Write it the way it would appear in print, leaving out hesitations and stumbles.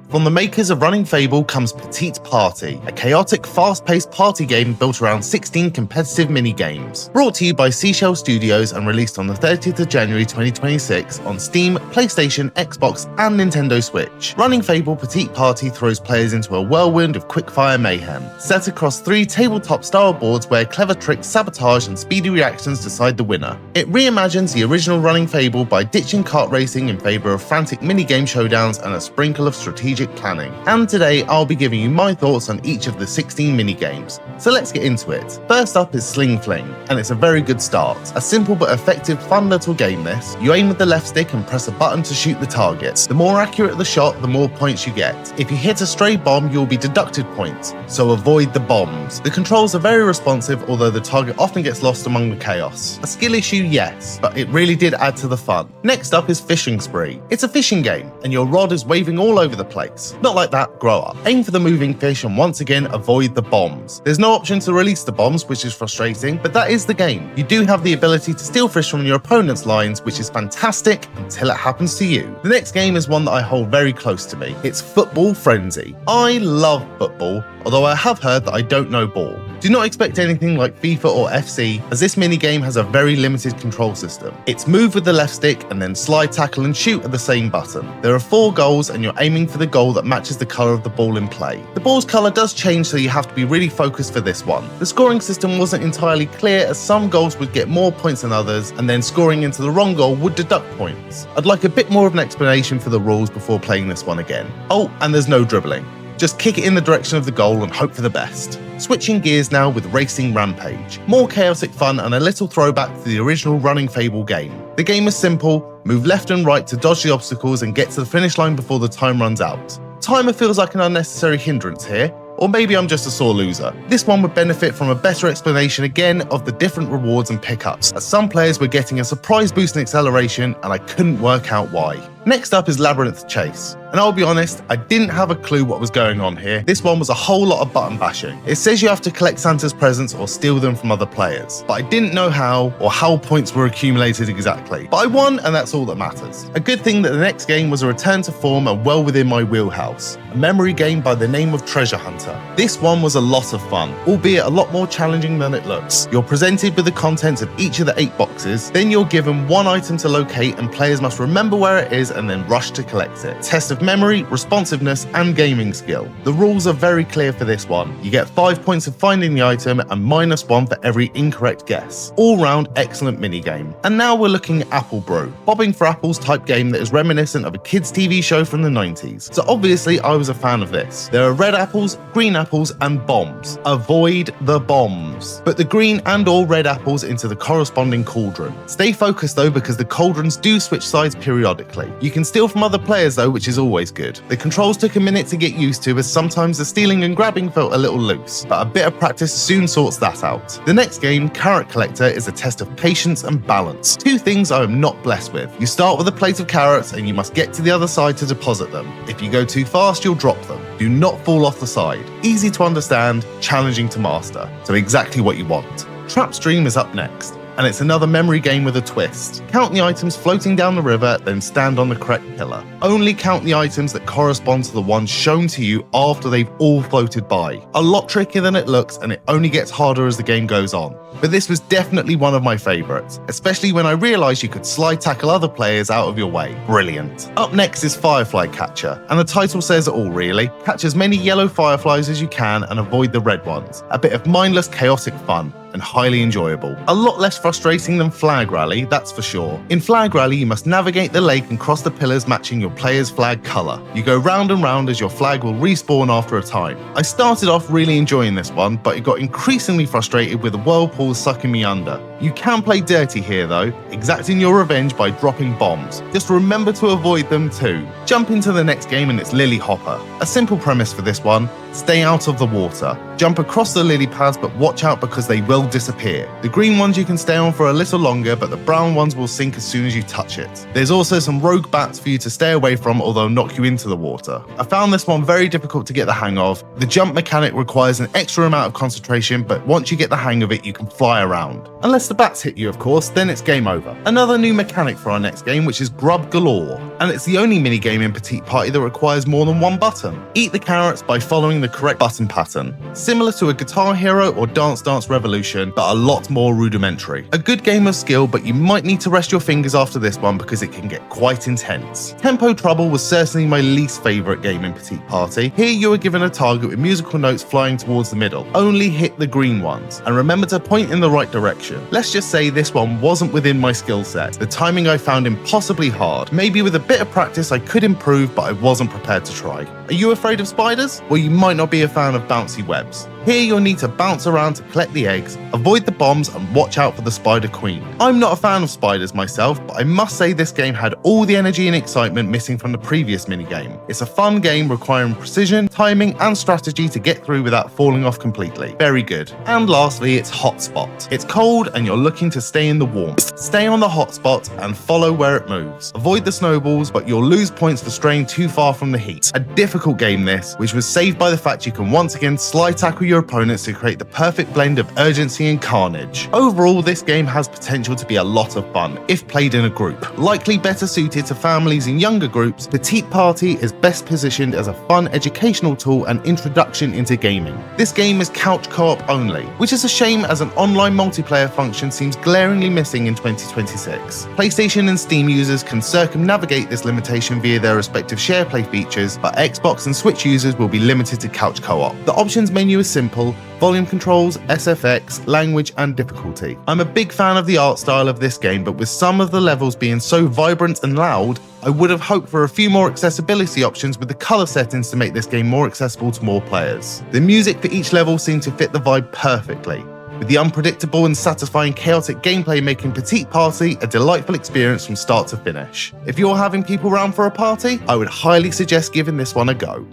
From the makers of Running Fable comes Petite Party, a chaotic, fast-paced party game built around 16 competitive mini-games. Brought to you by Seashell Studios and released on the 30th of January 2026 on Steam, PlayStation, Xbox, and Nintendo Switch. Running Fable Petite Party throws players into a whirlwind of quickfire mayhem, set across 3 tabletop-style boards where clever tricks, sabotage, and speedy reactions decide the winner. It reimagines the original Running Fable by ditching kart racing in favour of frantic mini-game showdowns and a sprinkle of strategic planning. And today I'll be giving you my thoughts on each of the 16 mini-games. So let's get into it. First up is Sling Fling, and it's a very good start. A simple but effective fun little game this. You aim with the left stick and press a button to shoot the targets. The more accurate the shot, the more points you get. If you hit a stray bomb, you'll be deducted points, so avoid the bombs. The controls are very responsive, although the target often gets lost among the chaos. A skill issue, yes, but it really did add to the fun. Next up is Fishing Spree. It's a fishing game, and your rod is waving all over the place. Not like that, grow up. Aim for the moving fish and once again avoid the bombs. There's no option to release the bombs, which is frustrating, but that is the game. You do have the ability to steal fish from your opponent's lines, which is fantastic until it happens to you. The next game is one that I hold very close to me. It's Football Frenzy. I love football, although I have heard that I don't know ball. Do not expect anything like FIFA or FC, as this minigame has a very limited control system. It's move with the left stick and then slide, tackle and shoot at the same button. There are 4 goals and you're aiming for the goal that matches the colour of the ball in play. The ball's colour does change, so you have to be really focused for this one. The scoring system wasn't entirely clear, as some goals would get more points than others, and then scoring into the wrong goal would deduct points. I'd like a bit more of an explanation for the rules before playing this one again. Oh, and there's no dribbling. Just kick it in the direction of the goal and hope for the best. Switching gears now with Racing Rampage. More chaotic fun and a little throwback to the original Running Fable game. The game is simple, move left and right to dodge the obstacles and get to the finish line before the time runs out. Timer feels like an unnecessary hindrance here, or maybe I'm just a sore loser. This one would benefit from a better explanation again of the different rewards and pickups, as some players were getting a surprise boost in acceleration and I couldn't work out why. Next up is Labyrinth Chase, and I'll be honest, I didn't have a clue what was going on here. This one was a whole lot of button bashing. It says you have to collect Santa's presents or steal them from other players, but I didn't know how or how points were accumulated exactly. But I won, and that's all that matters. A good thing that the next game was a return to form and well within my wheelhouse. A memory game by the name of Treasure Hunter. This one was a lot of fun, albeit a lot more challenging than it looks. You're presented with the contents of each of the 8 boxes, then you're given 1 item to locate and players must remember where it is and then rush to collect it. Test of memory, responsiveness, and gaming skill. The rules are very clear for this one. You get 5 points for finding the item and -1 for every incorrect guess. All round excellent minigame. And now we're looking at Apple Brew, bobbing for apples type game that is reminiscent of a kids TV show from the 90s. So obviously I was a fan of this. There are red apples, green apples, and bombs. Avoid the bombs. Put the green and or red apples into the corresponding cauldron. Stay focused though, because the cauldrons do switch sides periodically. You can steal from other players though, which is always good. The controls took a minute to get used to, as sometimes the stealing and grabbing felt a little loose, but a bit of practice soon sorts that out. The next game, Carrot Collector, is a test of patience and balance. 2 things I am not blessed with. You start with a plate of carrots and you must get to the other side to deposit them. If you go too fast, you'll drop them. Do not fall off the side. Easy to understand, challenging to master. So exactly what you want. Trap Stream is up next, and it's another memory game with a twist. Count the items floating down the river, then stand on the correct pillar. Only count the items that correspond to the ones shown to you after they've all floated by. A lot trickier than it looks, and it only gets harder as the game goes on. But this was definitely one of my favourites, especially when I realised you could slide tackle other players out of your way. Brilliant. Up next is Firefly Catcher, and the title says it all really. Catch as many yellow fireflies as you can and avoid the red ones. A bit of mindless, chaotic fun, and highly enjoyable. A lot less frustrating than Flag Rally, that's for sure. In Flag Rally, you must navigate the lake and cross the pillars matching your player's flag colour. You go round and round as your flag will respawn after a time. I started off really enjoying this one, but it got increasingly frustrated with the whirlpools sucking me under. You can play dirty here though, exacting your revenge by dropping bombs. Just remember to avoid them too. Jump into the next game and it's Lily Hopper. A simple premise for this one: stay out of the water. Jump across the lily pads, but watch out because they will disappear. The green ones you can stay on for a little longer, but the brown ones will sink as soon as you touch it. There's also some rogue bats for you to stay away from, although knock you into the water. I found this one very difficult to get the hang of. The jump mechanic requires an extra amount of concentration, but once you get the hang of it, you can fly around. Unless Once the bats hit you, of course, then it's game over. Another new mechanic for our next game, which is Grub Galore, and it's the only minigame in Petite Party that requires more than one button. Eat the carrots by following the correct button pattern. Similar to a Guitar Hero or Dance Dance Revolution, but a lot more rudimentary. A good game of skill, but you might need to rest your fingers after this one because it can get quite intense. Tempo Trouble was certainly my least favourite game in Petite Party. Here you are given a target with musical notes flying towards the middle. Only hit the green ones, and remember to point in the right direction. Let's just say this one wasn't within my skill set. The timing I found impossibly hard. Maybe with a bit of practice I could improve, but I wasn't prepared to try. Are you afraid of spiders? Well, you might not be a fan of bouncy webs. Here you'll need to bounce around to collect the eggs, avoid the bombs, and watch out for the Spider Queen. I'm not a fan of spiders myself, but I must say this game had all the energy and excitement missing from the previous minigame. It's a fun game requiring precision, timing, and strategy to get through without falling off completely. Very good. And lastly, it's Hotspot. It's cold and you're looking to stay in the warmth. Stay on the hotspot and follow where it moves. Avoid the snowballs, but you'll lose points for straying too far from the heat. A difficult game this, which was saved by the fact you can once again slide tackle your opponents to create the perfect blend of urgency and carnage. Overall, this game has potential to be a lot of fun if played in a group. Likely better suited to families and younger groups, Petite Party is best positioned as a fun educational tool and introduction into gaming. This game is couch co-op only, which is a shame as an online multiplayer function seems glaringly missing in 2026. PlayStation and Steam users can circumnavigate this limitation via their respective SharePlay features, but Xbox and Switch users will be limited to couch co-op. The options menu is simple: volume controls, SFX, language, and difficulty. I'm a big fan of the art style of this game, but with some of the levels being so vibrant and loud, I would have hoped for a few more accessibility options with the colour settings to make this game more accessible to more players. The music for each level seemed to fit the vibe perfectly, with the unpredictable and satisfying chaotic gameplay making Petite Party a delightful experience from start to finish. If you're having people round for a party, I would highly suggest giving this one a go.